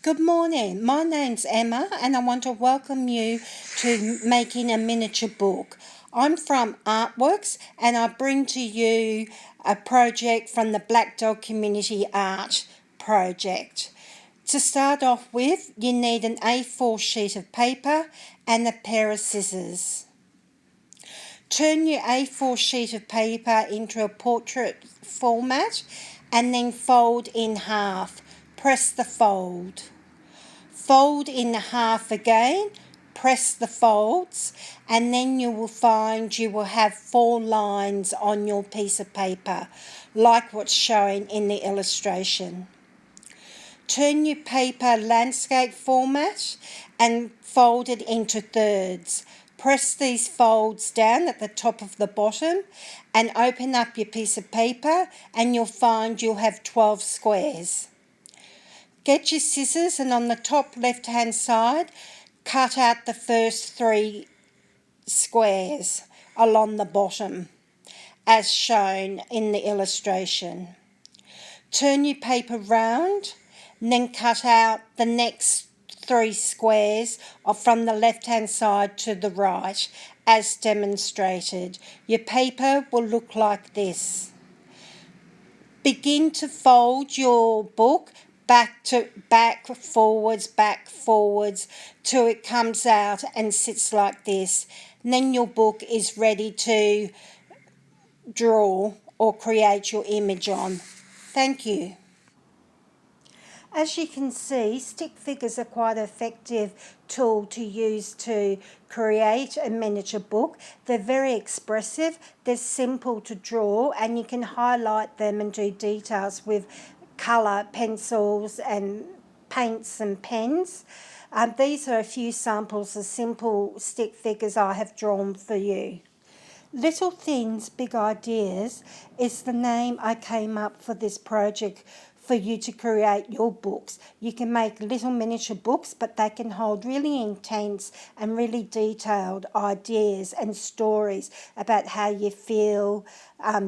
Good morning. My name's Emma and I want to welcome you to making a miniature book. I'm from Artworks and I bring to you a project from the Black Dog Community Art Project. To start off with, you need an A4 sheet of paper and a pair of scissors. Turn your A4 sheet of paper into a portrait format and then fold in half. Press the fold. Fold in half again, press the folds, and then you will find you will have 4 lines on your piece of paper, like what's shown in the illustration. Turn your paper landscape format and fold it into thirds. Press these folds down at the top of the bottom and open up your piece of paper and you'll find you'll have 12 squares. Get your scissors and on the top left hand side cut out the first 3 squares along the bottom as shown in the illustration. Turn your paper round and then cut out the next 3 squares from the left hand side to the right as demonstrated. Your paper will look like this. Begin to fold your book back forwards till it comes out and sits like this. And then your book is ready to draw or create your image on. Thank you. As you can see, stick figures are quite an effective tool to use to create a miniature book. They're very expressive, they're simple to draw, and you can highlight them and do details with colour pencils and paints and pens. These are a few samples of simple stick figures I have drawn for you. Little Things, Big Ideas is the name I came up for this project for you to create your books. You can make little miniature books, but they can hold really intense and really detailed ideas and stories about how you feel.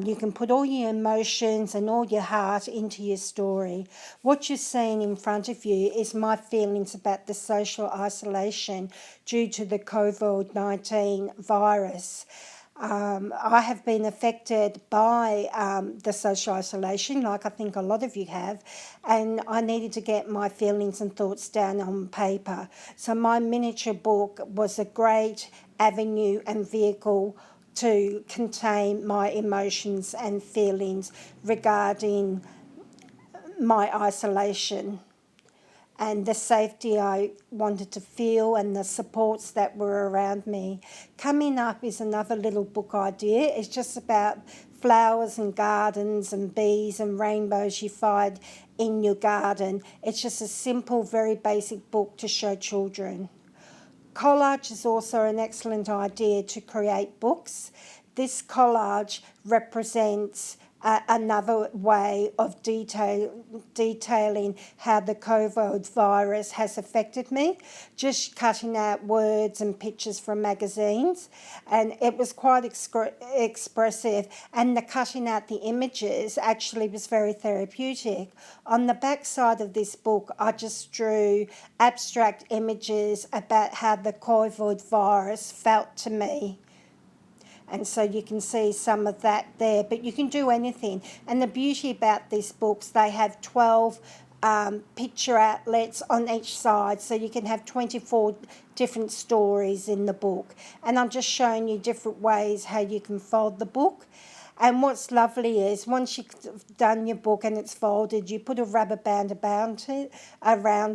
You can put all your emotions and all your heart into your story. What you're seeing in front of you is my feelings about the social isolation due to the COVID-19 virus. I have been affected by the social isolation, like I think a lot of you have, and I needed to get my feelings and thoughts down on paper. So my miniature book was a great avenue and vehicle to contain my emotions and feelings regarding my isolation and the safety I wanted to feel and the supports that were around me. Coming up is another little book idea. It's just about flowers and gardens and bees and rainbows you find in your garden. It's just a simple, very basic book to show children. Collage is also an excellent idea to create books. This collage represents another way of detailing how the COVID virus has affected me, just cutting out words and pictures from magazines, and it was quite expressive, and the cutting out the images actually was very therapeutic. On the back side of this book I just drew abstract images about how the COVID virus felt to me. And so you can see some of that there, but you can do anything. And the beauty about these books, they have 12 picture outlets on each side, so you can have 24 different stories in the book. And I'm just showing you different ways how you can fold the book. And what's lovely is once you've done your book and it's folded, you put a rubber band around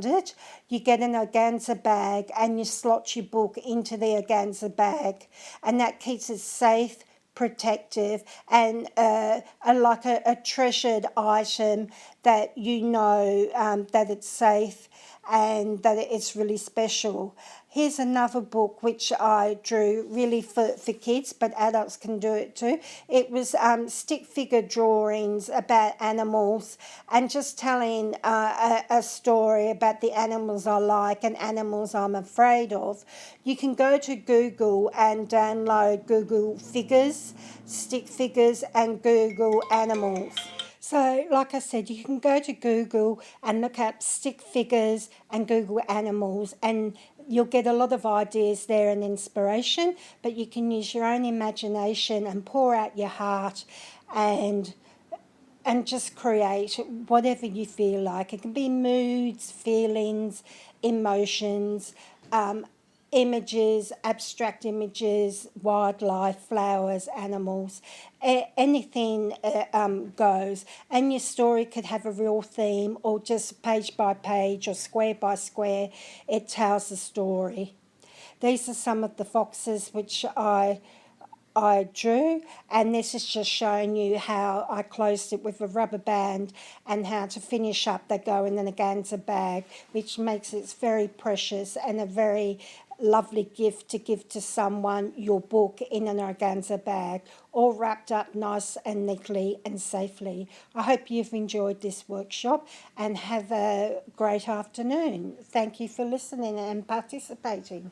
it, you get an organza bag and you slot your book into the organza bag, and that keeps it safe, protective, and like a treasured item that you know that it's safe and that it's really special. Here's another book which I drew really for kids, but adults can do it too. It was stick figure drawings about animals and just telling a story about the animals I like and animals I'm afraid of. You can go to Google and download Google Figures, stick figures, and Google Animals. So, like I said, you can go to Google and look up stick figures and Google animals, and you'll get a lot of ideas there and inspiration. But you can use your own imagination and pour out your heart and just create whatever you feel like. It can be moods, feelings, emotions, images, abstract images, wildlife, flowers, animals, anything goes. And your story could have a real theme, or just page by page or square by square, it tells a story. These are some of the foxes which I drew, and this is just showing you how I closed it with a rubber band and how to finish up. They go in an organza bag, which makes it very precious and a very lovely gift to give to someone, your book in an organza bag, all wrapped up nice and neatly and safely. I hope you've enjoyed this workshop and have a great afternoon. Thank you for listening and participating.